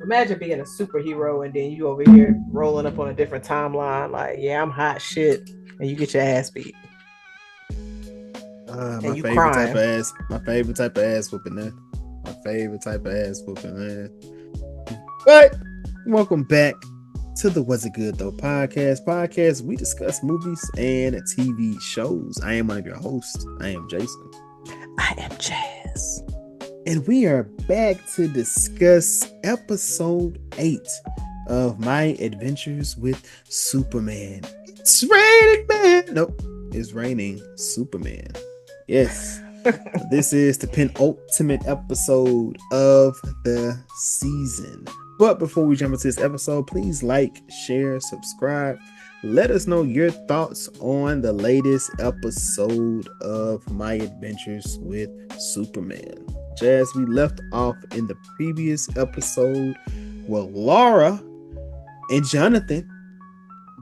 Imagine being a superhero and then you over here rolling up on a different timeline. Like, yeah, I'm hot shit, and you get your ass beat My and you favorite type of crying. ass. My favorite type of ass whooping, man. My favorite type of ass whooping, man. But welcome back to the Was It Good Though podcast. Podcast we discuss movies and TV shows. I am one of your hosts. I am Jason, I am Jazz. and we are back to discuss episode 8 of My Adventures with Superman. It's raining, man. Nope, it's raining Superman. Yes. This is the penultimate episode of the season. But before we jump into this episode, please like, share, subscribe. Let us know your thoughts on the latest episode of My Adventures with Superman. Jazz, we left off in the previous episode where Lara and Jonathan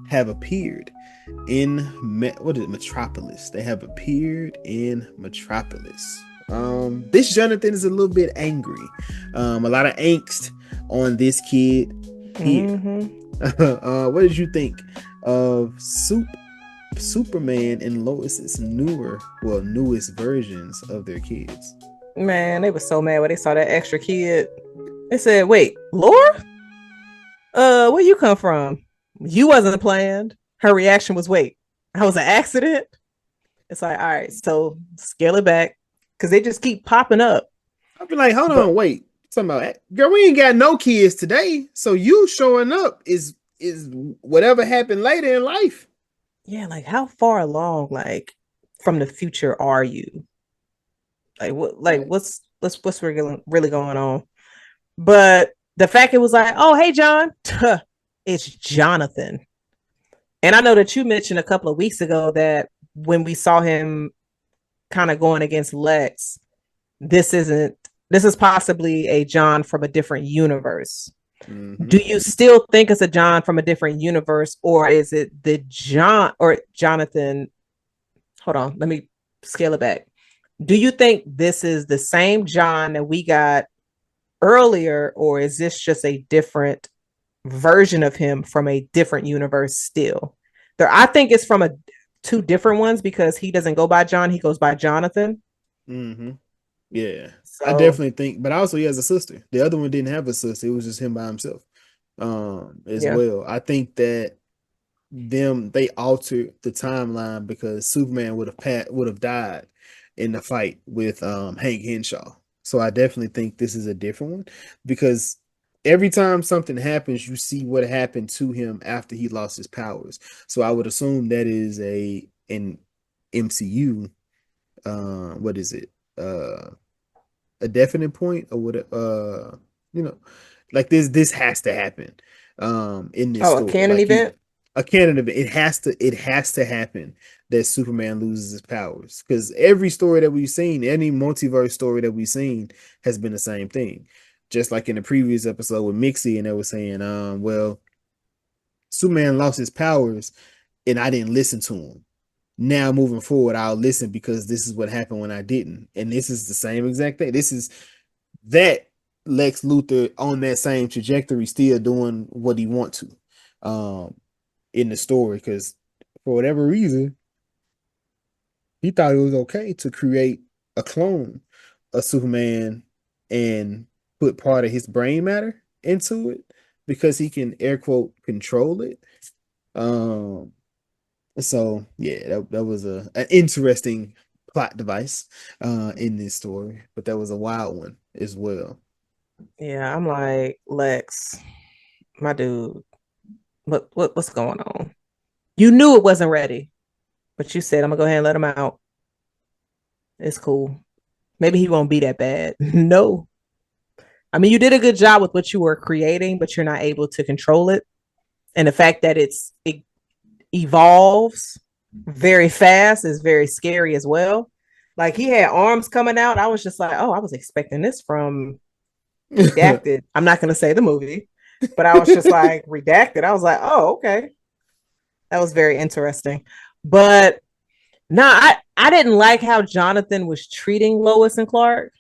have appeared in Metropolis. They have appeared in Metropolis. This Jonathan is a little bit angry. A lot of angst on this kid here. Mm-hmm. What did you think of Superman and Lois's newest versions of their kids? Man, they were so mad when they saw that extra kid. They said, "Wait, Laura? Where you come from? You wasn't planned." Her reaction was, "Wait, that was an accident." It's like, all right, so scale it back because they just keep popping up. I'd be like, hold But on, wait. Talking about, girl, we ain't got no kids today, so you showing up is whatever happened later in life. yeah, like how far along, like from the future, are you? Like what? Like Right. what's really going on? But the fact it was like, oh, hey, John, it's Jonathan. And I know that you mentioned a couple of weeks ago that when we saw him kind of going against Lex, this is possibly a John from a different universe. Mm-hmm. Do you still think it's a John from a different universe, or is it the John or Jonathan? Hold on, let me scale it back. Do you think this is the same John that we got earlier, or is this just a different version of him from a different universe still? There, I think it's from a two different ones because he doesn't go by John, he goes by Jonathan. Mm-hmm. Yeah, I So definitely think, but also he has a sister. The other one didn't have a sister; it was just him by himself. As yeah. well. I think that they altered the timeline because Superman would have died in the fight with Hank Henshaw. So I definitely think this is a different one because every time something happens, you see what happened to him after he lost his powers. So I would assume that is an MCU. What is it? A definite point or what? You know, like this has to happen. In this Oh, a story, canon like you event? a canon event. It has to happen that Superman loses his powers because every story that we've seen, any multiverse story that we've seen, has been the same thing. Just like in the previous episode with Mixie, and they were saying, well, Superman lost his powers, and I didn't listen to him. Now moving forward, I'll listen because this is what happened when I didn't, and this is the same exact thing. This is that Lex Luthor on that same trajectory, still doing what he want to. Um, in the story because for whatever reason he thought it was okay to create a clone of Superman and put part of his brain matter into it because he can air quote control it. Um, so yeah, that was an interesting plot device in this story, but that was a wild one as well. Yeah, I'm like, Lex, my dude, what's going on? You knew it wasn't ready, but you said I'm gonna go ahead and let him out. It's cool. Maybe he won't be that bad. No. I mean, you did a good job with what you were creating, but you're not able to control it. And the fact that it evolves very fast is very scary as well. Like he had arms coming out. I was just like, oh, I was expecting this from Redacted. I'm not gonna say the movie, but I was just like Redacted. I was like, oh, okay. That was very interesting. But no, I didn't like how Jonathan was treating Lois and Clark.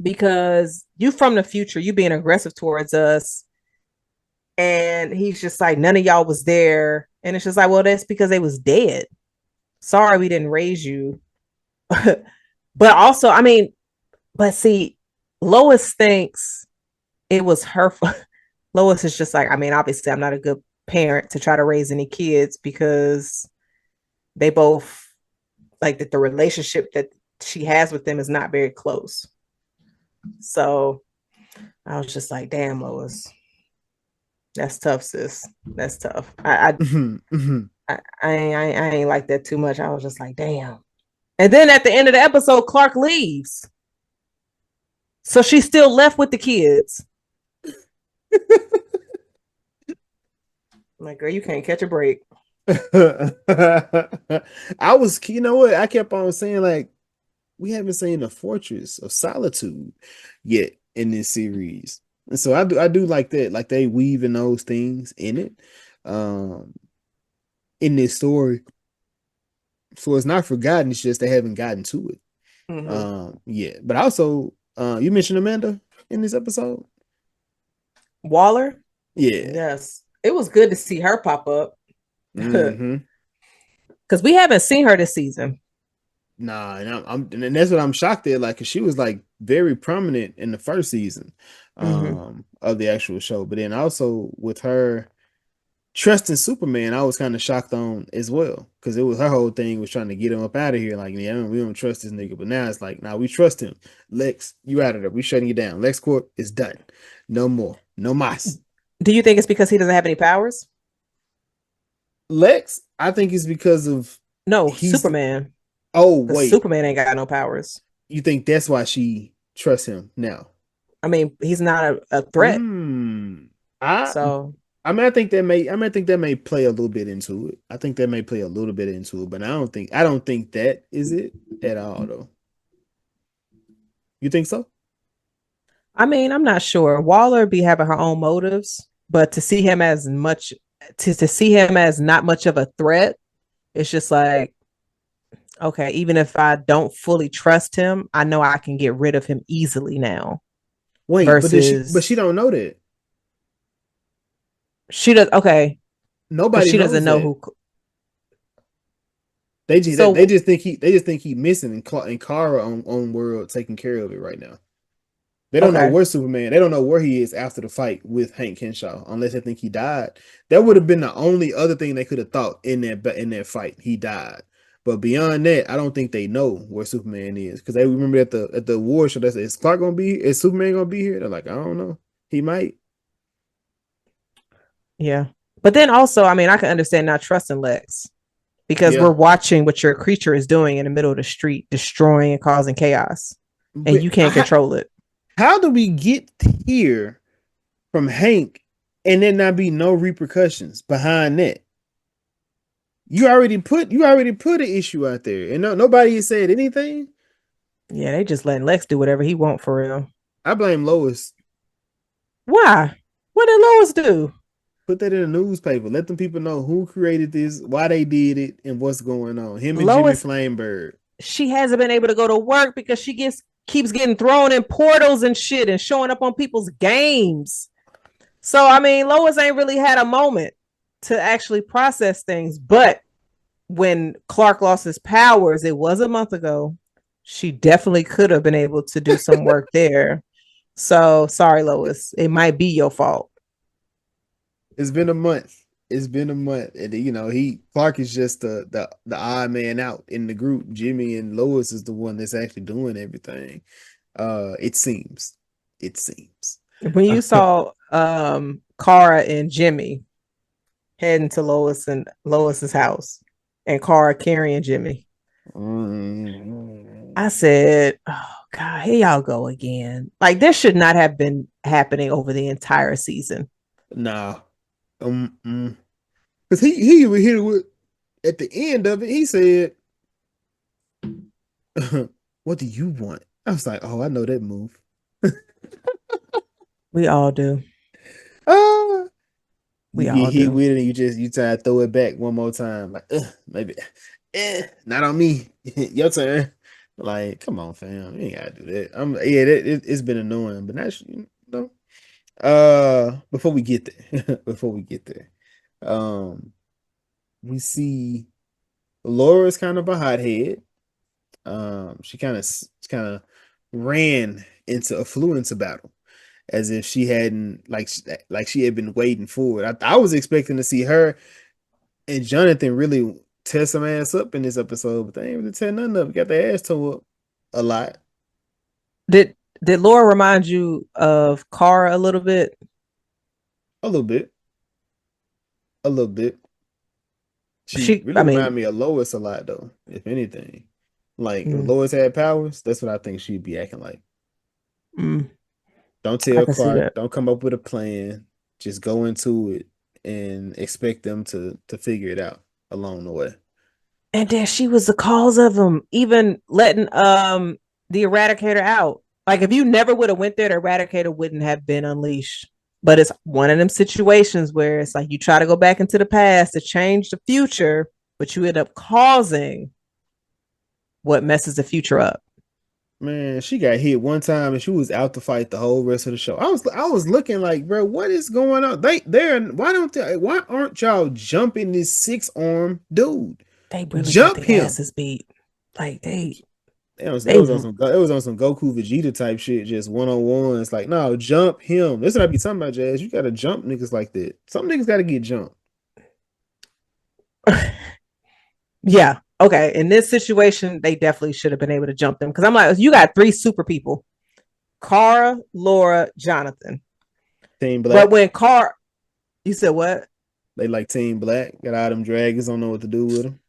because you from the future, you being aggressive towards us. And he's just like, none of y'all was there. And it's just like, well, that's because they was dead. Sorry, we didn't raise you. But also, I mean, but see, Lois thinks it was her. Lois is just like, I mean, obviously, I'm not a good parent to try to raise any kids because they both like that the relationship that she has with them is not very close. So I was just like, damn, Lois, that's tough, sis. That's tough. I ain't like that too much. I was just like, damn. And then at the end of the episode, Clark leaves. So she's still left with the kids. I'm like, girl, you can't catch a break. I was, you know what? I kept on saying, like, we haven't seen the Fortress of Solitude yet in this series. And so I do like that. Like they weaving those things in it. Um in this story. So it's not forgotten, it's just they haven't gotten to it. Mm-hmm. Yeah. But also, you mentioned Amanda in this episode. Waller, Yeah. yes, it was good to see her pop up because Mm-hmm. we haven't seen her this season. Nah, and and that's what I'm shocked at. Like, 'cause she was like very prominent in the first season Mm-hmm. of the actual show. But then also with her trusting Superman, I was kind of shocked on as well. Cause it was her whole thing was trying to get him up out of here. Like, yeah, we don't trust this nigga. But now it's like, nah, we trust him. Lex, you out of there. We shutting you down. LexCorp is done. No more. No mas. Do you think it's because he doesn't have any powers? Lex, I think it's because of No, he's Superman. oh Because wait. Superman ain't got no powers. You think that's why she trusts him now? I mean, he's not a threat. Hmm. I So I think that may play a little bit into it. I think that may play a little bit into it, but I don't think that is it at all though. You think so? I mean, I'm not sure. Waller be having her own motives, but to see him as much to see him as not much of a threat, it's just like, okay, even if I don't fully trust him, I know I can get rid of him easily now. Wait, but she Versus don't know that. she does okay, but Nobody she doesn't knows know that. who. They So just think he missing and Kara on world taking care of it right now. They don't know okay, where Superman. They don't know where he is after the fight with Hank Henshaw, unless they think he died. That would have been the only other thing they could have thought in that fight. He died, but beyond that, I don't think they know where Superman is because they remember at the war show. They said, "Is Clark gonna be? Is Superman gonna be here?" They're like, "I don't know. He might." yeah. But then also, I mean, I can understand not trusting Lex because we're Yeah, watching what your creature is doing in the middle of the street, destroying and causing chaos, and but you can't control it. how do we get here from Hank and then not be no repercussions behind that? You already put an issue out there, and nobody has said anything. Yeah, they just letting Lex do whatever he want for real. I blame Lois. Why? What did Lois do? Put that in the newspaper. Let them people know who created this, why they did it, and what's going on. Him and Jimmy Lois, Flamebird. she hasn't been able to go to work because she gets keeps getting thrown in portals and shit and showing up on people's games. So I mean, Lois ain't really had a moment to actually process things. But when Clark lost his powers, it was a month ago. She definitely could have been able to do some work there. So sorry, Lois. It might be your fault. It's been a month. It's been a month, and you know Clark is just the odd man out in the group. Jimmy and Lois is the one that's actually doing everything. It seems. It seems. When you saw Kara and Jimmy heading to Lois's house and Kara carrying Jimmy, I said, "Oh God, here y'all go again." Like this should not have been happening over the entire season. Nah. Because he even hit it with at the end of it. He said, "What do you want?" I was like, "Oh, I know that move." We all do. Ah, you We get all hit do. with it, and you try to throw it back one more time. Like, maybe, not on me. Your turn. Like, come on, fam, you ain't gotta do that. It's been annoying, but that's you know. Before we get there, before we get there, um, we see Laura's kind of a hothead. She kind of flew into battle as if she hadn't like she had been waiting for it. I was expecting to see her and Jonathan really tear some ass up in this episode, but they ain't really tear nothing up. Got their ass tore up a lot, Did Laura remind you of Kara a little bit? a little bit, a little bit. She She, really I mean, reminded me of Lois a lot, though. If anything, like if mm, Lois had powers, that's what I think she'd be acting like. mm, Don't I tell can see Clark. that. Don't come up with a plan. Just go into it and expect them to figure it out along the way. And then she was the cause of him even letting the Eradicator out. Like if you never would have went there, the Eradicator wouldn't have been unleashed. But it's one of them situations where it's like you try to go back into the past to change the future, but you end up causing what messes the future up. Man, she got hit one time and she was out to fight the whole rest of the show. I was looking like, bro, what is going on? They're why aren't y'all jumping this 6 arm dude? They really got Jump their him. asses beat. Like It they was on some Goku Vegeta type shit, just one on one. It's like, no, jump him. That's what I be talking about, Jazz. You gotta jump niggas like that. Some niggas gotta get jumped. yeah. Okay. In this situation, they definitely should have been able to jump them. Because I'm like, you got three super people. Kara, Laura, Jonathan. Team But Black. when Kara, you said what? They like Team Black. Got all them dragons, don't know what to do with them.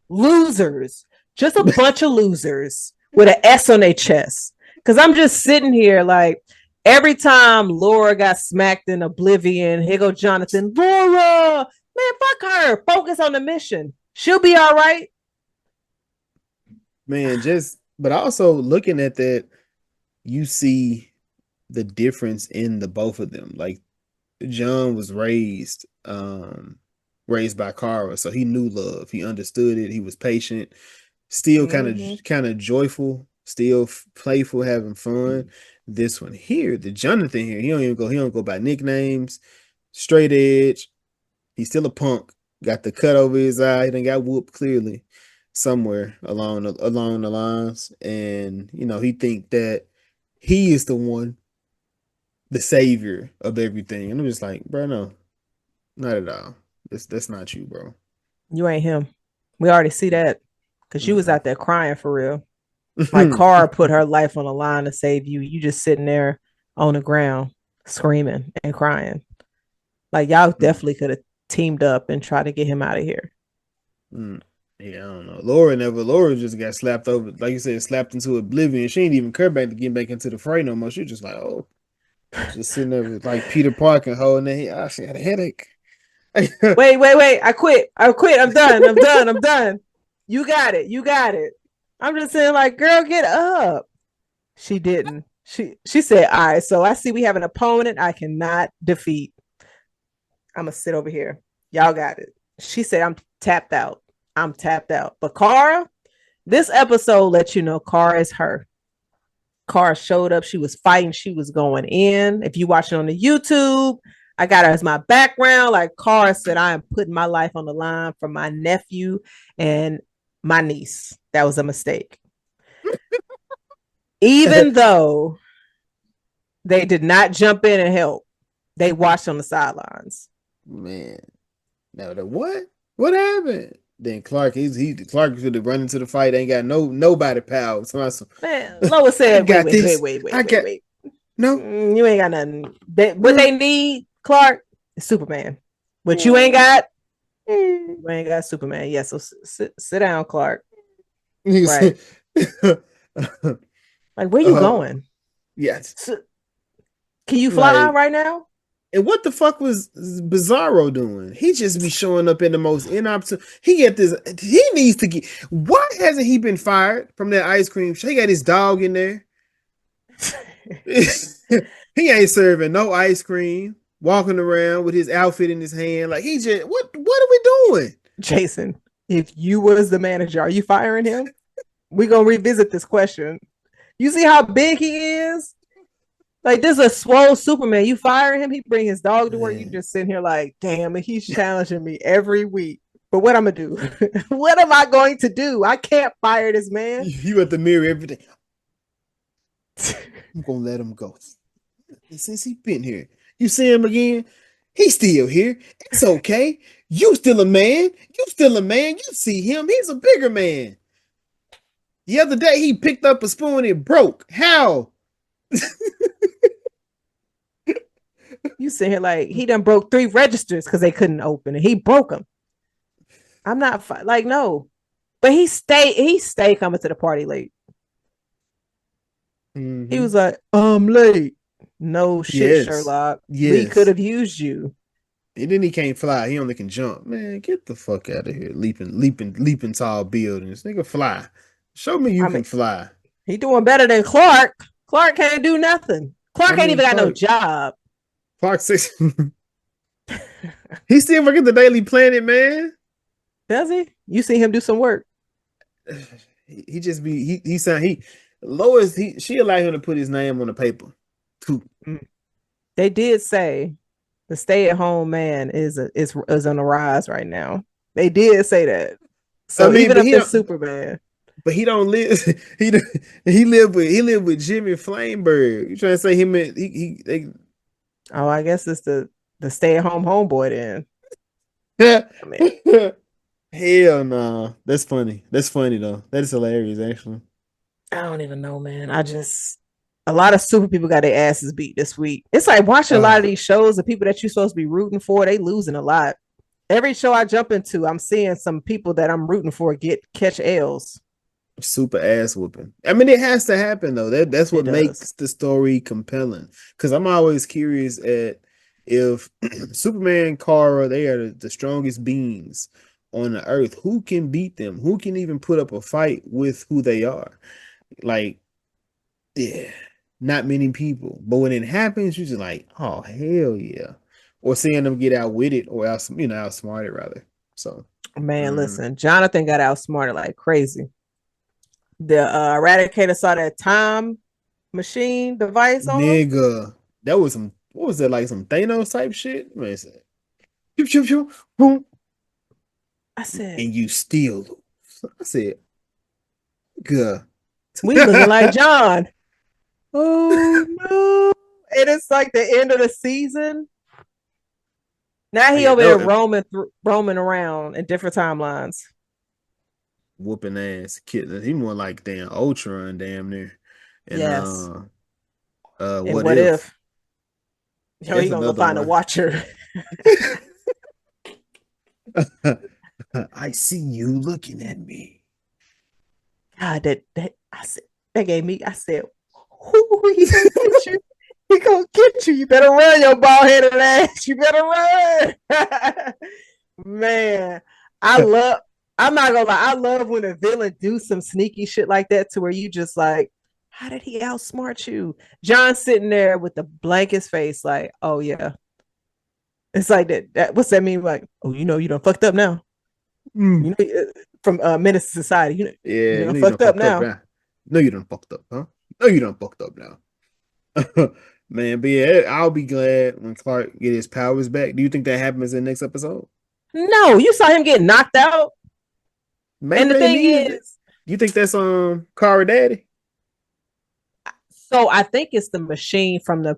Losers. Just a bunch of losers with an S on their chest. Because I'm just sitting here like every time Laura got smacked in oblivion, here go Jonathan. Laura, man, fuck her. Focus on the mission. She'll be all right. Man, but also looking at that, you see the difference in the both of them. Like John was raised by Kara, so he knew love. He understood it. He was patient, still Mm-hmm. kind of joyful, still playful, having fun. This one here, the Jonathan here, he don't go by nicknames. Straight edge. He's still a punk. Got the cut over his eye. He done got whooped clearly somewhere along the lines, and he think that he is the one, the savior of everything. And I'm just like, bro, no, not at all. That's not you, bro. You ain't him. We already see that. Because you was Mm-mm. out there crying for real. Like Cara put her life on the line to save you. You just sitting there on the ground screaming and crying. Like y'all definitely could have teamed up and tried to get him out of here. Mm. Yeah, I don't know. Laura just got slapped over, like you said, slapped into oblivion. She ain't even care back to get back into the fray no more. She just like, oh, just sitting there with like Peter Parker holding her head. Oh, she had a headache. Wait. I quit. I'm done. I'm done. You got it. You got it. I'm just saying, like, girl, get up. She didn't. She said, all right, so I see we have an opponent I cannot defeat. I'm gonna sit over here. Y'all got it. She said, I'm tapped out. I'm tapped out. But Cara, this episode lets you know Cara is her. Cara showed up. She was fighting. She was going in. If you watch it on the YouTube, I got her as my background. Like Cara said, I am putting my life on the line for my nephew and my niece. That was a mistake. Even though they did not jump in and help, they watched on the sidelines. Man, now the what? What happened? Then Clark should have run into the fight. Ain't got nobody power. Man, Lois I said, got this. I got wait. no. You ain't got nothing. What No. they need, Clark, is Superman. What you ain't got Superman. Yeah, so sit down, Clark. He Right. said, Like, where you uh, going? yes. So, can you fly Like, right now? and what the fuck was Bizarro doing? He just be showing up in the most inopportune. He get this. He needs to get. Why hasn't he been fired from that ice cream? He got his dog in there. He ain't serving no ice cream. Walking around with his outfit in his hand, like he just what are we doing? Jason, if you was the manager, are you firing him? We're gonna revisit this question. You see how big he is? Like this is a swole Superman. You fire him, he bring his dog to work. You Man. just sitting here like, damn, and he's challenging me every week. But what I'm gonna do? What am I going to do? I can't fire this man. You at the mirror every day. I'm gonna let him go. Since he been here, you see him again. He's still here. It's okay. You still a man. You still a man. You see him. He's a bigger man. The other day he picked up a spoon and it broke. How? You sit here like he done broke 3 registers because they couldn't open it. He broke them. I'm not like no, but he stay coming to the party late. He Mm-hmm. was like, I'm late. No shit, Yes. Sherlock. We could Yes. have used you. And then he can't fly. He only can jump. Man, get the fuck out of here. Leaping tall buildings. Nigga fly. Show me you I can mean, fly. he doing better than Clark. Clark can't do nothing. I Clark ain't mean, even got no job. Clark six. He still working the Daily Planet, man. Does he? You see him do some work. He just be he sound he Lois she allowed him to put his name on the paper too. Mm. They did say the stay-at-home man is on the rise right now. They did say that. I So mean, even if it's Superman, but he don't live he live with Jimmy Flamberg. You trying to say him and he they oh, I guess it's the stay-at-home homeboy then. I mean, hell no. That's funny. That's funny though. That is hilarious actually. I don't even know, man. A lot of super people got their asses beat this week. It's like watching a lot of Uh these shows, the people that you're supposed to be rooting for, they losing a lot. Every show I jump into, I'm seeing some people that I'm rooting for catch L's. Super ass whooping. I mean, it has to happen though. That's It what does. makes the story compelling. Because I'm always curious at if Superman, Kara, they are the strongest beings on the earth. Who can beat them? Who can even put up a fight with who they are? Like, yeah, not many people. But when it happens, you're just like, oh hell yeah. Or seeing them get outwitted or outsmarted rather. So, Man, mm, listen, Jonathan got outsmarted like crazy. The Eradicator saw that time machine device on him. nigga, that was some. What was that like? Some Thanos type shit. Man, pew, pew, pew, boom, I said, and you still lose. I said, good. we looking like John. Oh no. And it's like the end of the season. Now he Yeah, over there that roaming around in different timelines. whooping ass kid. He more like damn Ultron, damn near. And Yes. And what what if? if? Yo, he That's gonna go another find a one. watcher. I see you looking at me. God, that I said that gave me. I said, "Who he gonna get you? He gonna get you. You better run, your bald headed ass. You better run." Man, I love. I'm not gonna lie. I love when a villain do some sneaky shit like that to where you just like, how did he outsmart you? John sitting there with the blankest face, like, oh yeah. It's like that. What's that mean? Like, oh, you done fucked up now. Mm. You know, from Menace to Society. You Yeah, done no, you done fucked up fucked up now. now. No, you done fucked up, huh? No, you done fucked up now. Man, but yeah, I'll be glad when Clark get his powers back. Do you think that happens in the next episode? No, you saw him get knocked out. And Maybe the they thing needed it. is, You think that's Kara Daddy? so I think it's the machine from the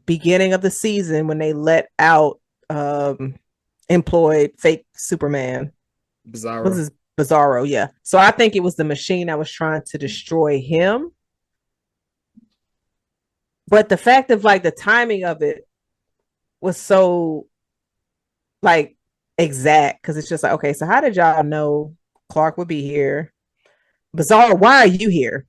beginning of the season when they let out um employed fake Superman. What's Bizarro. his Bizarro? Yeah. So I think it was the machine that was trying to destroy him. But the fact of like the timing of it was so like exact because it's just like, okay, so how did y'all know Clark would be here? Bizarro, why are you here?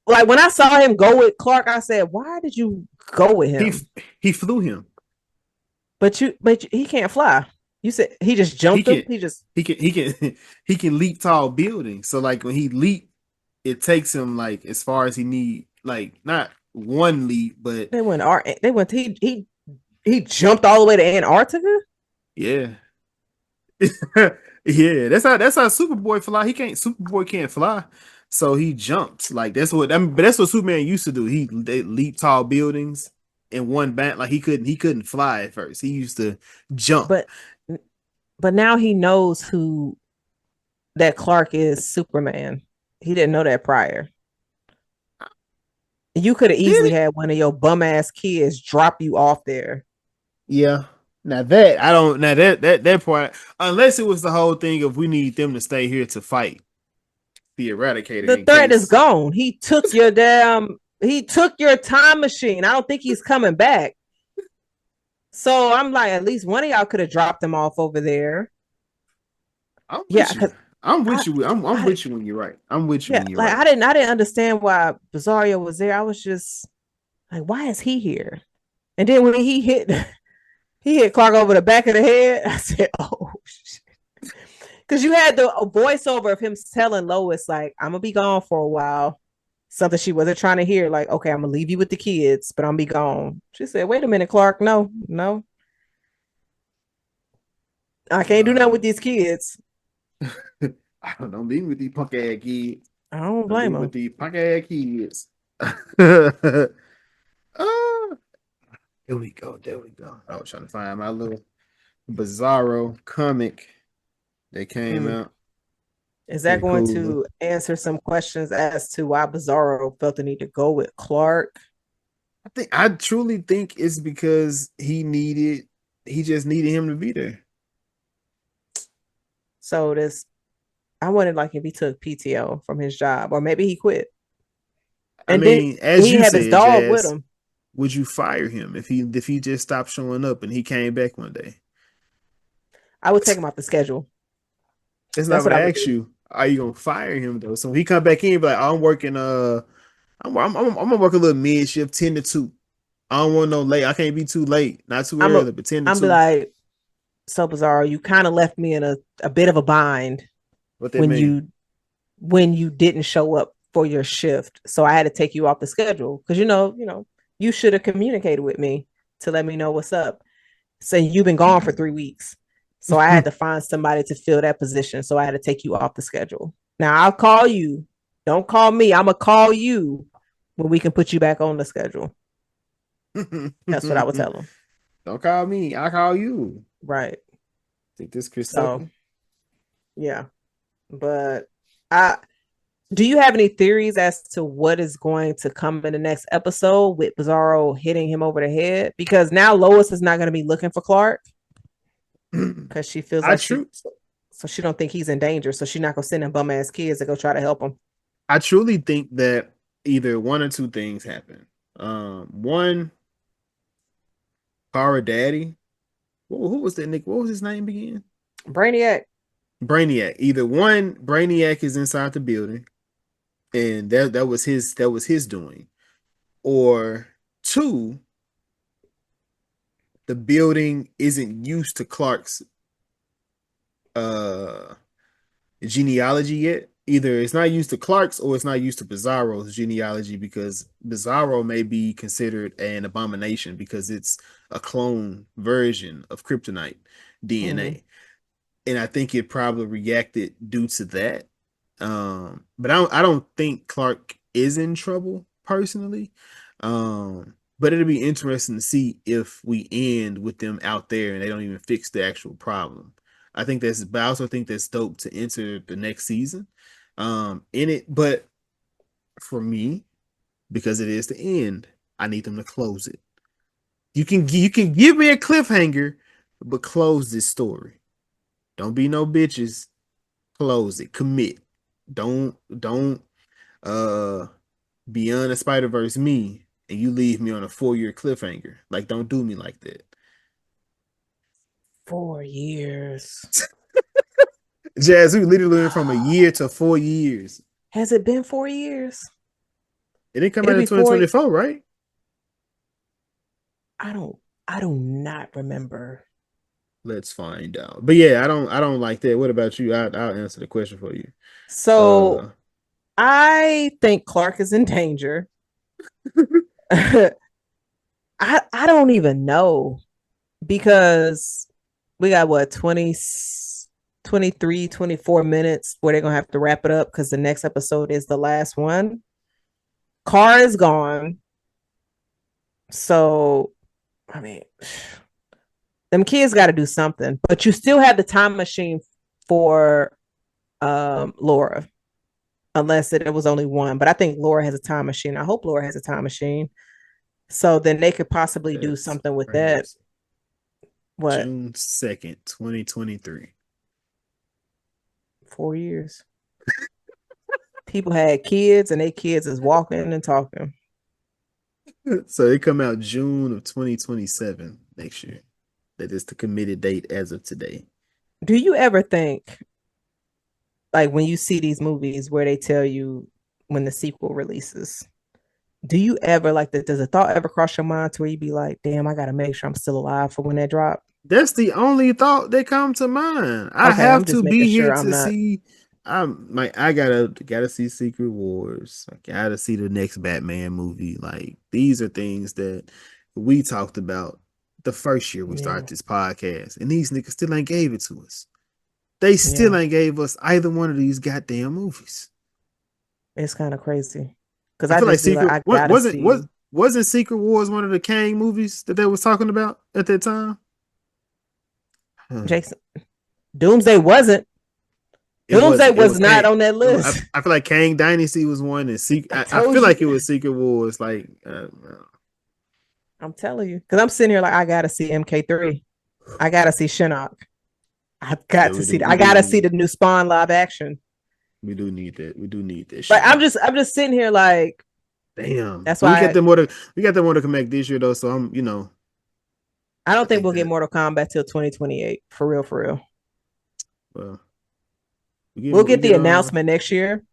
Like when I saw him go with Clark, I said, why did you go with He him? he flew him. But he can't fly. You said he just He jumped him. can He just he can he can leap tall buildings. So like when he leap, it takes him like as far as he need, like not one leap, but they went he jumped all the way to Antarctica. yeah. Yeah, that's how Superboy fly. Superboy can't fly. So he jumps. Like that's what but that's what Superman used to do. They leap tall buildings in one bang. Like he couldn't fly at first. He used to jump. But but now he knows who that Clark is Superman. He didn't know that prior. You could have Did easily it? had one of your bum ass kids drop you off there. Yeah. Now that I don't now that part unless it was the whole thing of we need them to stay here to fight the Eradicator The in threat is case. gone. He took your time machine. I don't think he's coming back. So I'm like, at least one of y'all could have dropped him off over there. I'm Yeah, with you. because I'm I, with you. I'm I, with you when you're right. I'm with you yeah, when you're like right. I didn't understand why Bizarro was there. I was just like, why is he here? And then when he hit Clark over the back of the head, I said, oh shit. Because you had the a voiceover of him telling Lois, like, I'm gonna be gone for a while. Something she wasn't trying to hear, like, okay, I'm gonna leave you with the kids, but I'm gonna be gone. She said, wait a minute, Clark. No, no, I can't do nothing with Um, these kids. I don't know. Leave with these punk ass kids. I don't Don't blame leave with him. these punk ass kids. Oh, there we go. There we go. I was trying to find my little Bizarro comic that came Hmm. out. Is that Pretty going cool. to answer some questions as to why Bizarro felt the need to go with Clark? I truly think it's because he just needed him to be there. So this, I wanted like if he took PTO from his job, or maybe he quit, I and then mean, as he you have his said, dog with Jazz, him. would you fire him if he just stopped showing up and he came back one day? I would take him off the schedule. That's not That's what what I I would asked do. you. Are you gonna fire him though? So he come back in, be like, oh, I'm working. I'm gonna work a little mid shift, 10 to 2. I don't want no late. I can't be too late, not too I'm a, early, but ten to I'm be two. like, so Bizarro, you kind of left me in a bit of a bind What that when mean? you didn't show up for your shift. So I had to take you off the schedule because you should have communicated with me to let me know what's up. So you've been gone for 3 weeks. So I had to find somebody to fill that position. So I had to take you off the schedule. Now I'll call you. Don't call me. I'm gonna call you when we can put you back on the schedule. That's what I would tell them. Don't call me. I'll call you. Right. Think this Chris So Tucker? yeah. But I do you have any theories as to what is going to come in the next episode with Bizarro hitting him over the head? Because now Lois is not going to be looking for Clark because she feels I like true she don't think he's in danger, so she's not gonna send them bum ass kids to go try to help him. I truly think that either one or two things happen. One, Cara Daddy. Who was that Nick? What was his name again? Brainiac. Brainiac. Either one, Brainiac is inside the building, and that was his doing, or two, the building isn't used to Clark's uh genealogy yet. Either it's not used to Clark's or it's not used to Bizarro's genealogy because Bizarro may be considered an abomination because it's a clone version of Kryptonite Mm-hmm. DNA. And I think it probably reacted due to that. But I don't think Clark is in trouble personally. But it'll be interesting to see if we end with them out there and they don't even fix the actual problem. But I also think that's dope to enter the next season. In it, but for me, because it is the end, I need them to close it. You can give me a cliffhanger, but close this story. Don't be no bitches. Close it. Commit. Don't uh beyond the Spider Verse me and you leave me on a 4 year cliffhanger. Like don't do me like that. 4 years. Jazz, we literally went from a year to 4 years. Has it been 4 years? It didn't come It'll out in be 4. 2024, right? I don't. I do not remember. Let's find out. But yeah, I don't like that. What about you? I'll answer the question for you. So Uh I think Clark is in danger. I don't even know because we got what 20. 23, 24 minutes where they're gonna have to wrap it up because the next episode is the last one. Car is gone. So I mean, them kids got to do something, but you still have the time machine for Laura, unless it was only one. But I think Laura has a time machine. I hope Laura has a time machine. So then they could possibly do That's something with right here. that. What? June 2nd, 2023. 4 years. People had kids and they kids is walking and talking. So it come out June of 2027 next year. That is the committed date as of today. Do you ever think, like when you see these movies where they tell you when the sequel releases, do you ever like that? Does a thought ever cross your mind to where you be like, damn, I gotta make sure I'm still alive for when that drop? That's the only thought that come to mind. I Okay, I'm have just to making be here sure I'm to not. see. I gotta see Secret Wars. I gotta see the next Batman movie. Like these are things that we talked about the first year we Yeah, started this podcast, and these niggas still ain't gave it to us. They still yeah. ain't gave us either one of these goddamn movies. It's kind of crazy because I I feel like just be like, Secret I what gotta wasn't what see wasn't Secret Wars one of the Kang movies that they was talking about at that time? Jason. Doomsday wasn't. It Doomsday wasn't. It was was not Kang. on that list. I feel like Kang Dynasty was one, and I I told feel like it you. was Secret Wars. Like, I'm telling you because I'm sitting here like I gotta see MK3. I gotta see Shinnok. I yeah, got to we see do. that. We I do gotta see need. the new Spawn live action. We do need that. We do need that Like shit out. I'm just sitting here like Damn. that's But why we got them more to come back this year though. So I I don't think think we'll get that Mortal Kombat till 2028 for real. For real, well, we'll we get the get announcement next year,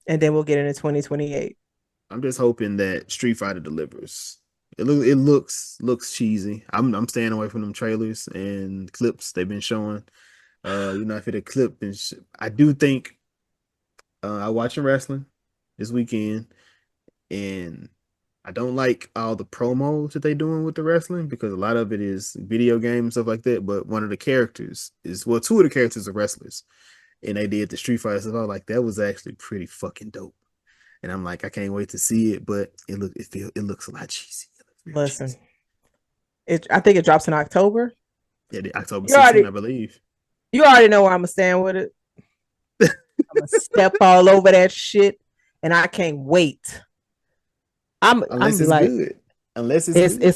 and then we'll get into 2028. I'm just hoping that Street Fighter delivers. It looks cheesy. I'm staying away from them trailers and clips they've been showing. If it a clip, and I do think I watching wrestling this weekend, and I don't like all the promos that they doing with the wrestling because a lot of it is video games stuff like that. But one of the characters is well, two of the characters are wrestlers, and they did the Street Fighter stuff. I was like, that was actually pretty fucking dope. And I'm like, I can't wait to see it, but it looks a lot cheesy. It looks real Listen, cheesy. I think it drops in October. Yeah, the October You 16th, already I believe. you already know where I'm gonna stand with it. I'm gonna step all over that shit, and I can't wait. I'm Unless be it's like, good. Unless it's good.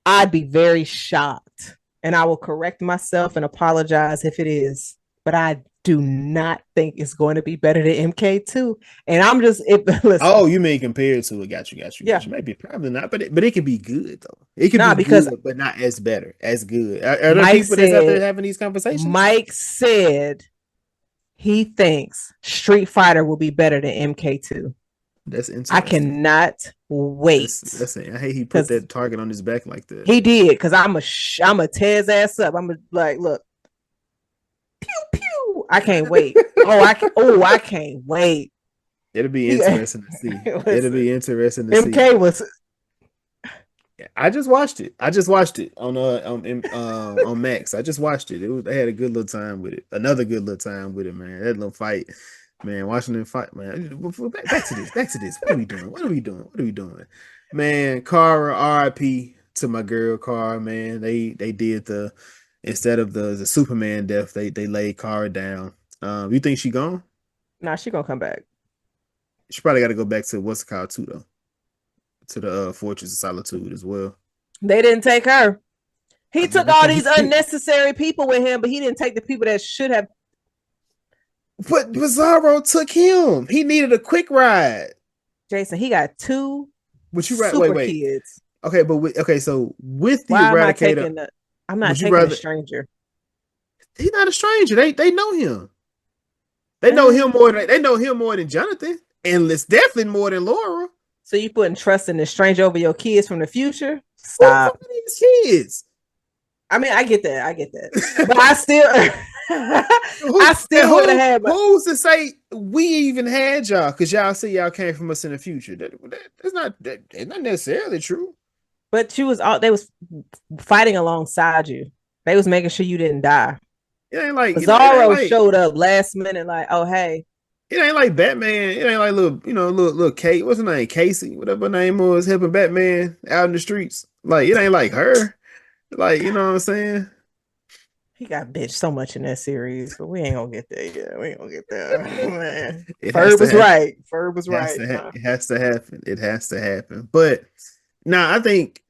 I'd be very shocked, and I will correct myself and apologize if it is, but I do not think it's going to be better than MK2. And I'm just if listen, Oh, you may compare it to it. yeah, Got you. Maybe probably not, but it could be good though. It could nah, be because good, but not as better, as good. Are there Mike people that's out there said having these conversations? Mike said he thinks Street Fighter will be better than MK2. That's I interesting. cannot wait I hate he put because that target on his back like that. he did because I'm a tear his ass up. I'm a, like, look, pew pew. I can't wait. I can't wait. It'll be He interesting to see. It'll listen. be interesting to see. MK was I just watched it. I just watched it on Max. I just watched it. They had a good little time with it. Another good little time with it, man. That little fight, man. Watching them fight, man. Back to this. Back to this. What are we doing? What are we doing? What are we doing? Man, Cara, R.I.P. to my girl, Cara. Man, they did the instead of the Superman death, they laid Cara down. You think she gone? nah. She gonna come back. She probably got to go back to what's it called too, though, to the Fortress of Solitude as well. They didn't take her. I He mean, took all these unnecessary people with him, but he didn't take the people that should have. but Bizarro took him. He needed a quick ride. Jason, he got two Would you rather super wait? kids. Okay, okay, so with the Why am I Eradicator, taking the? I'm not would you taking a rather stranger. he's not a stranger. They know him. They know him Uh, more than Jonathan. And it's definitely more than Laura. so you putting trust in the stranger over your kids from the future? Who the fuck Stop. are these kids? I mean, I get that. I get that. But I still, who I still would have had my. who's to say we even had y'all? Because y'all say y'all came from us in the future. That's not necessarily true. But you was all they was fighting alongside you. They was making sure you didn't die. Bizarro showed up last minute, like, oh hey, it ain't like Batman. It ain't like little, little Kate. What's her name? Casey, whatever her name was, helping Batman out in the streets. Like, it ain't like her. Like, you know what I'm saying? he got bitched so much in that series, but we ain't gonna get there yet. We ain't gonna get there. Man. It has Ferb to was happen. right. Ferb was right. Nah. It has to happen. It has to happen. But now I think,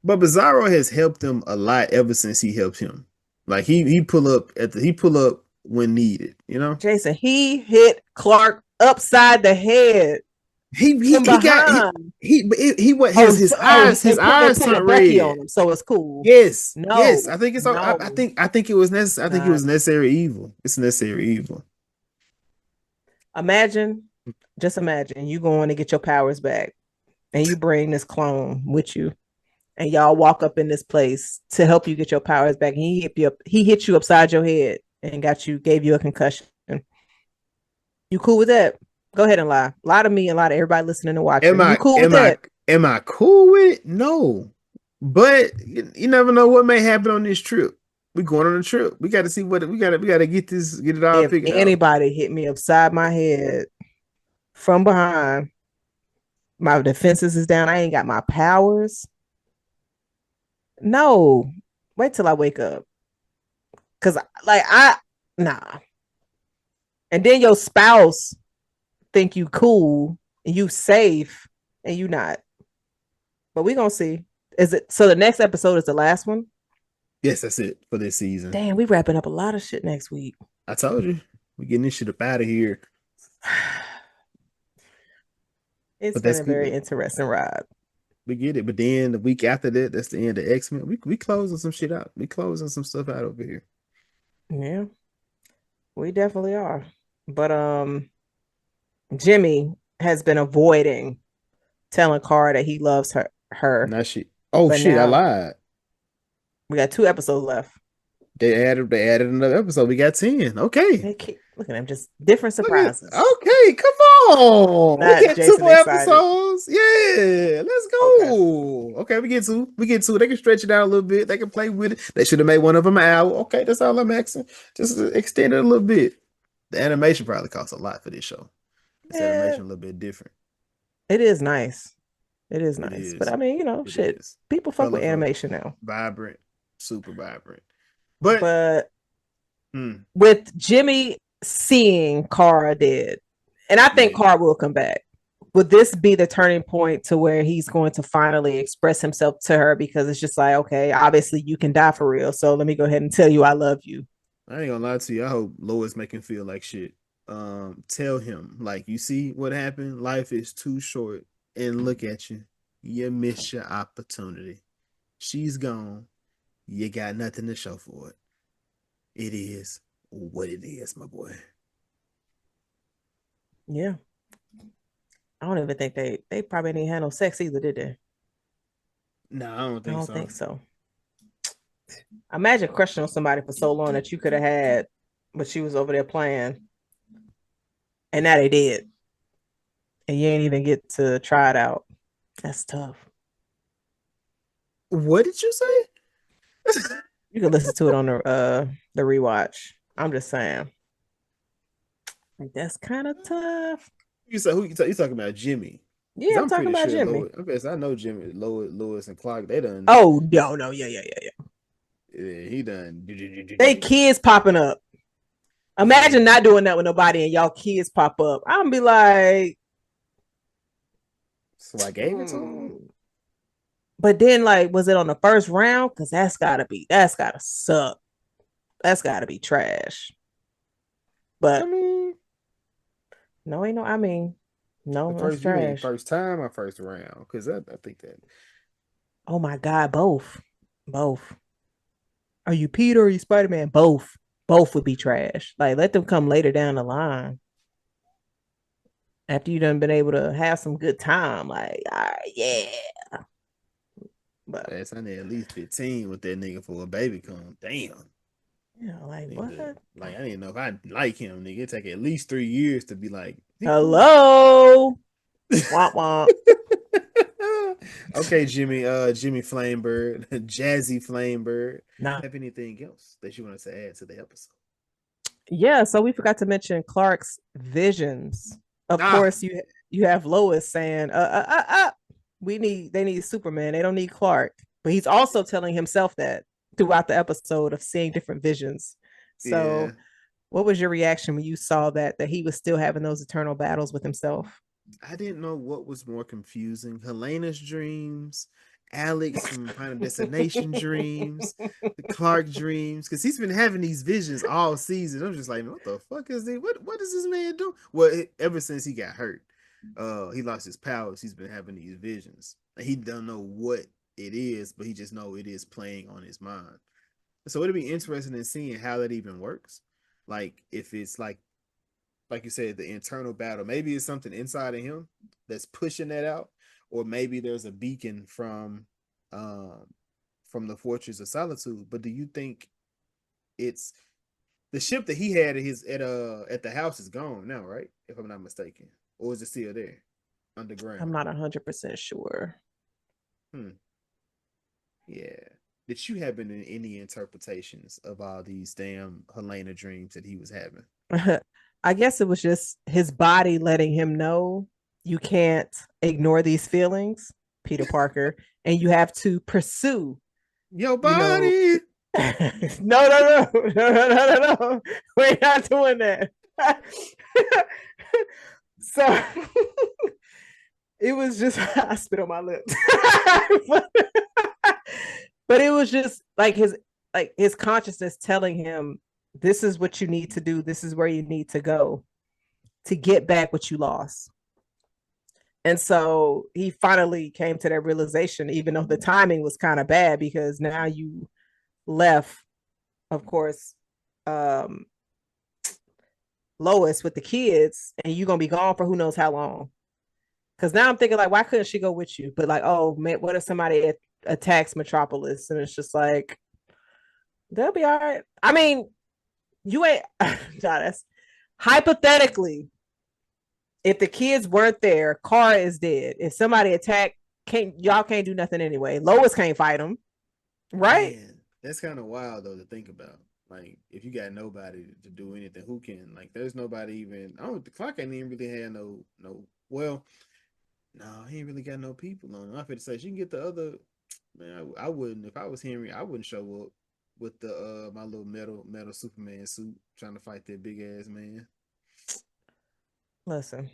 but Bizarro has helped him a lot ever since he helped him. Like he pull up when needed. You know. Jason, he hit Clark upside the head from He got behind. he what his And eyes put a turned Becky red. on him, so it's cool. Yes. No, I think it's I no, think it was necessary. I it's think it not. was necessary evil. It's necessary evil. Imagine, just imagine you going to get your powers back, and you bring this clone with you, and y'all walk up in this place to help you get your powers back. And he hit you upside your head and gave you a concussion. You cool with that? Go ahead and lie. Lie to me and lie to everybody listening and Am watching. You I cool with am I that? am I cool with it? No. But you never know what may happen on this trip. We going on a trip. We got to see what we got to get it all If figured out. anybody hit me upside my head from behind, my defenses is down. I ain't got my powers. No, wait till I wake up. Cause like I nah. And then your spouse think you cool and you safe and you not. But we gonna see. Is it so? The next episode is the last one. Yes, that's it for this season. Damn, we wrapping up a lot of shit next week. I told you. We getting this shit up out of here. It's But been that's a good. very interesting ride. We get it. But then the week after that, that's the end of X-Men. We closing some shit out. We closing some stuff out over here. Yeah, we definitely are. But Jimmy has been avoiding telling Cara that he loves her. Now shit. Oh But shit, I now lied. we got 2 episodes left. They added another episode. We got 10. Okay. They keep look at them, just different Look at surprises. okay, come on. We Not get two Jason more excited. episodes. Yeah, let's Okay. go. Okay, we get two. We get two. They can stretch it out a little bit. They can play with it. They should have made one of them an hour. Okay, that's all I'm asking. Just extend it a little bit. The animation probably costs a lot for this show. This Yeah, animation a little bit different. it is nice. It is It nice. But is. I mean, It shit. is. People fuck with Colorful, animation now. vibrant, super vibrant. But But hmm, with Jimmy seeing Cara dead, and I think yeah. Cara will come back. Would this be the turning point to where he's going to finally express himself to her? Because it's just like, okay, obviously you can die for real. So let me go ahead and tell you I love you. I ain't gonna lie to you. I hope Lois make him feel like shit. Tell him, like, you see what happened? Life is too short. And look at you. You missed your opportunity. She's gone. You got nothing to show for it. It is what it is, my boy. Yeah. I don't even think they probably didn't have no sex either, did they? No, I don't I think don't so. think so. Imagine crushing on somebody for so long that you could have had, but she was over there playing, and now they did, and you ain't even get to try it out. That's tough. What did you say? You can listen to it on the rewatch. I'm just saying, like that's kind of tough. You said who you talking about? Jimmy. Because Yeah, I'm I'm talking pretty about sure Jimmy. Lois. I guess I know Jimmy, Lois, and Clark. They done. Oh no, no, yeah, yeah, yeah, yeah. Yeah, he done. They kids popping up. Imagine Yeah. not doing that with nobody and y'all kids pop up. I'm gonna be like, So I gave it to him. hmm. But then like, was it on the first round? Because that's gotta suck. That's gotta be trash. I But mean, no, ain't no. I mean, the no, that's first you mean trash. first time or first round? Because I think that Oh my god, both, both. Are you Peter or are you Spider Man? Both, both would be trash. Like let them come later down the line after you done been able to have some good time. Like, all right, yeah. But that's I need at least 15 with that nigga for a baby come. Damn. like Nigga, what? like I didn't know if I like him, nigga. It take at least 3 years to be like, he cool. Hello, womp womp. Okay, Jimmy Flamebird, Jazzy Flamebird. Nah, Have anything else that you want us to add to the episode? Yeah, so we forgot to mention Clark's visions. Of Ah, course, you have Lois saying, we need they need Superman. They don't need Clark. But he's also telling himself that throughout the episode of seeing different visions. yeah. So, what was your reaction when you saw that he was still having those eternal battles with himself? I didn't know what was more confusing: Helena's dreams, Alex from Final Destination dreams, the Clark dreams. Because he's been having these visions all season. I'm just like, what the fuck is this? What does this man do? Well, ever since he got hurt, he lost his powers. He's been having these visions. He don't know what it is, but he just know it is playing on his mind. So it'd be interesting in seeing how that even works. Like if it's like you said, the internal battle. Maybe it's something inside of him that's pushing that out, or maybe there's a beacon um from the Fortress of Solitude. But do you think it's the ship that he had at the house is gone now, right? If I'm not mistaken, or is it still there I'm underground? not 100% sure. Hmm. Yeah. Did you have any interpretations of all these damn Helena dreams that he was having? I guess it was just his body letting him know you can't ignore these feelings, Peter Parker, and you have to pursue, Your you know. body. No. We're not doing that. So it was just I spit on my lips. but, but it was just like his consciousness telling him this is what you need to do, this is where you need to go to get back what you lost. And so he finally came to that realization, even though the timing was kind of bad because now you left, of course, um, Lois with the kids, and you're gonna be gone for who knows how long. Because now I'm thinking like, why couldn't she go with you? But like, oh man, what if somebody attacks Metropolis? And it's just like they'll be all right. I mean, you ain't. God, that's hypothetically, if the kids weren't there, Kara is dead. If somebody attacked, can't do nothing anyway. Lois can't fight him, right? Man, that's kind of wild though to think about. Like, if you got nobody to do anything, who can? Like, there's nobody even. I don't. The clock ain't even really had no. Well, no, he ain't really got no people on. I'm to say she can get the other. Man, I wouldn't if I was Henry. I wouldn't show up with the my little metal Superman suit trying to fight that big ass man. Listen,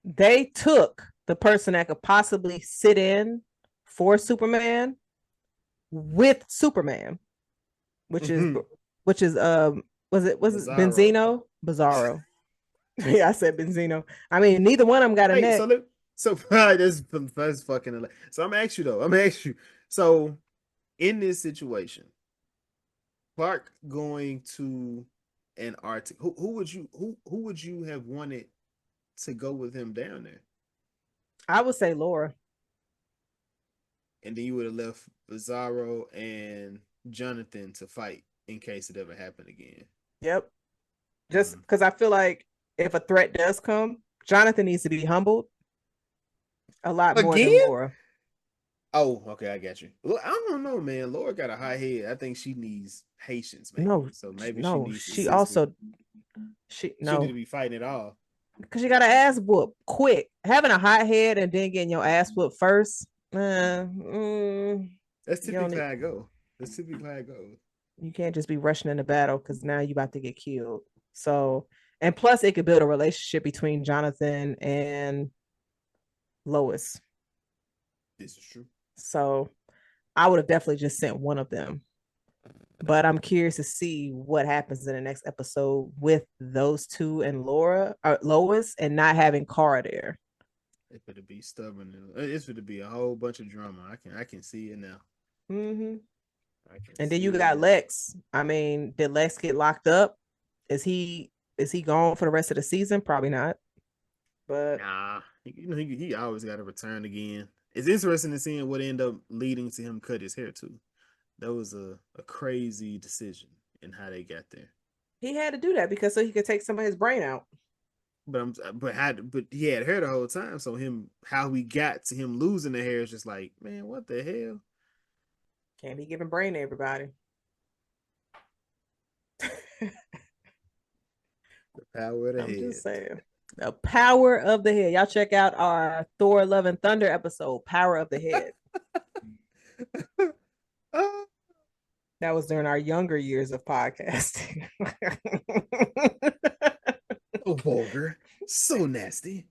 they took the person that could possibly sit in for Superman with Superman, which is Mm-hmm. which is was it Bizarro. Benzino Bizarro? Yeah, I said Benzino. I mean, neither one of them got a Hey, neck. so that's fucking. So I'm asking you though. I'm asking you. So in this situation, Clark going to Antarctica. Who would you have wanted to go with him down there? I would say Laura. And then you would have left Bizarro and Jonathan to fight in case it ever happened again. Yep. Just Mm. because I feel like if a threat does come, Jonathan needs to be humbled a lot more than Again? Laura. Oh, okay, I got you. Well, I don't know, man. Laura got a high head. I think she needs patience, maybe. No, So maybe she no, needs to she assist with. also she She need to no be fighting it all. because you got an ass whoop quick. Having a hot head and then getting your ass whooped first. That's You don't typically need, how it go. That's typically how it goes. you can't just be rushing into battle because now you about to get killed. So and plus it could build a relationship between Jonathan and Lois. This is true. So I would have definitely just sent one of them. But I'm curious to see what happens in the next episode with those two and Laura or Lois and not having Cara there. It's gonna be stubborn. It's gonna be a whole bunch of drama. I can see it now. Mm-hmm. I can And then you see it got now. Lex. I mean, did Lex get locked up? Is he gone for the rest of the season? Probably not. But Nah, he always got to return again. It's interesting to seeing what ended up leading to him cut his hair too. That was a crazy decision in how they got there. he had to do that because so he could take some of his brain out. But he had hair the whole time. So him how we got to him losing the hair is just like, man, what the hell? Can't be giving brain to everybody. The power of the I'm just head. saying. The power of the head. Y'all check out our Thor Love and Thunder episode, Power of the Head. Oh, That was during our younger years of podcasting. so vulgar. So nasty.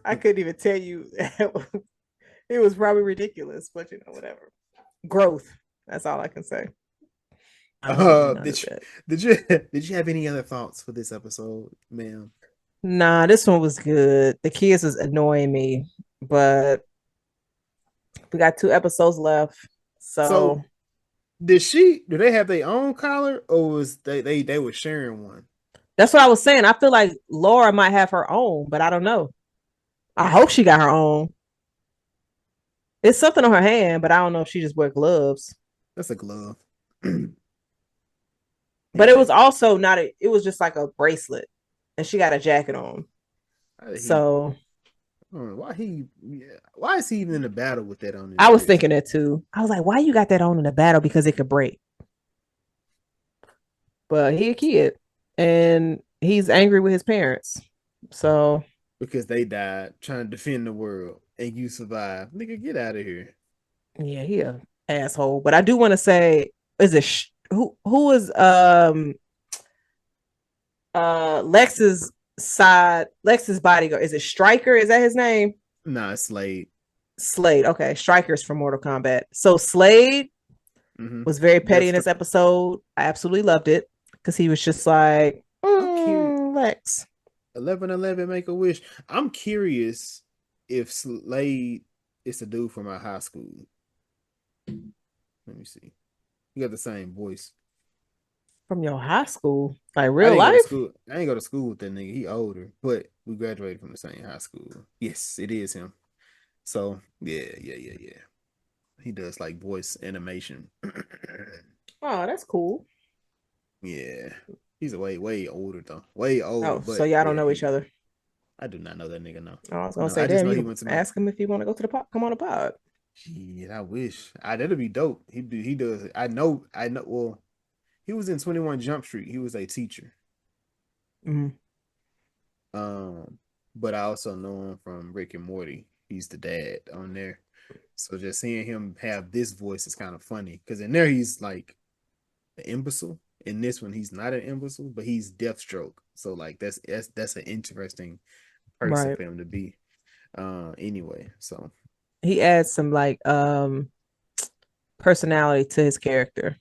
I couldn't even tell you. It was probably ridiculous, but whatever. Growth. That's all I can say. I don't do none of Did you that. did you have any other thoughts for this episode, ma'am? Nah, this one was good. The kids was annoying me, but we got 2 episodes left. So So do they have their own collar or was they were sharing one? that's what I was saying. I feel like Laura might have her own, but I don't know. I hope she got her own. It's something on her hand, but I don't know if she just wear gloves. That's a glove. But it was Yeah. also not it was just like a bracelet. And she got a jacket on. How did he So why is he even in a battle with that on his I was wrist? thinking that too. I was like, why you got that on in the battle? Because it could break. But he a kid and he's angry with his parents. So Because they died trying to defend the world and you survived. Nigga, get out of here. yeah, he a asshole. But I do want to say, is it who is Lex's bodyguard? Is it Stryker? Is that his name? Nah, Slade. Slade. Okay, Stryker's from Mortal Kombat. So Slade Mm-hmm. was very petty Death in this Stroke. episode. I absolutely loved it because he was just like, I'm curious. Lex. 1111 make a wish. I'm curious if Slade is the dude from our high school. Let me see. You got the same voice. From your high school, like I real didn't go to life. school. I didn't go to school with that nigga. He older, but we graduated from the same high school. Yes, it is him. So yeah. He does like voice animation. Oh, that's cool. Yeah. He's a way older though. Way older, Oh, so but y'all don't yeah, know each other. I do not know that nigga. No, Oh, I was gonna no. say, I just damn, know he you went to my. ask him if you want to go to the pod, come on the pod. Shit, I wish. That'd be dope. He does. I know. Well, he was in 21 Jump Street. He was a teacher. Mm-hmm. Um, but I also know him from Rick and Morty. He's the dad on there. So just seeing him have this voice is kind of funny because in there he's like an imbecile. In this one, he's not an imbecile, but he's Deathstroke. So like that's an interesting person Right. for him to be. Anyway, so He adds some like personality to his character,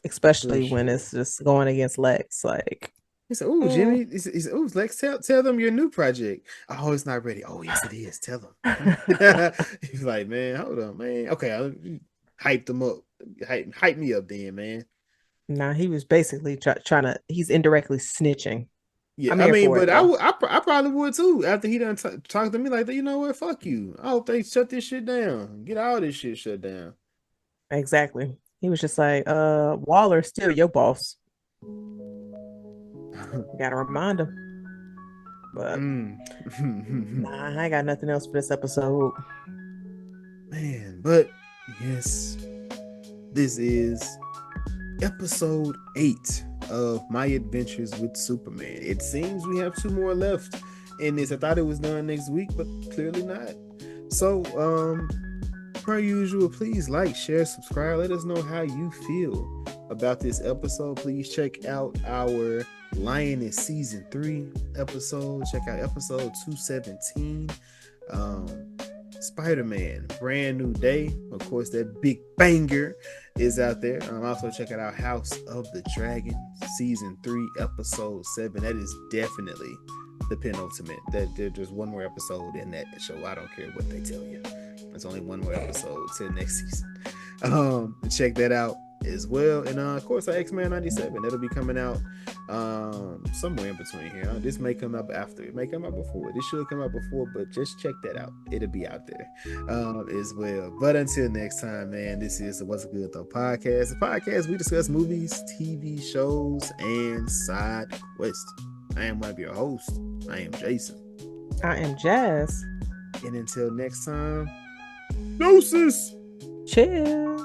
for especially when sure. it's just going against Lex. Like, He said, "Oh, mm. Jimmy." He said, "Oh, Lex, tell them your new project." Oh, it's not ready. Oh, yes, it is. Tell them. He's like, "Man, hold on, man. Okay, I'll hype them up. Hype me up, then, man." Nah, he was basically trying to. He's indirectly snitching. Yeah, I'm I here mean, for it but though. I probably would too. After he done talk to me like that, you know what? Fuck you. I hope they shut this shit down. Get all this shit shut down. Exactly. He was just like, Waller's still your boss. You gotta remind him. But Mm. nah, I ain't got nothing else for this episode. Man, but yes, this is episode 8 of My Adventures with Superman. It seems we have 2 more left in this. I thought it was done next week, but clearly not. So, per usual, please like, share, subscribe. Let us know how you feel about this episode. Please check out our Lioness season 3 episode. Check out episode 217. Spider-Man, Brand New Day. Of course, that big banger is out there. Also, check out our House of the Dragon, season 3, episode 7. That is definitely the penultimate. There's one more episode in that show. I don't care what they tell you. There's only one more episode till next season. Check that out as well. And of course, our X-Men 97. That'll be coming out somewhere in between here. This may come up after. It may come out before. This should come out before, but just check that out. It'll be out there as well. But until next time, man, this is the What's Good Though podcast. The podcast we discuss movies, TV shows, and side quests. I am one of your hosts. I am Jason. I am Jazz. And until next time, deuces. Chill.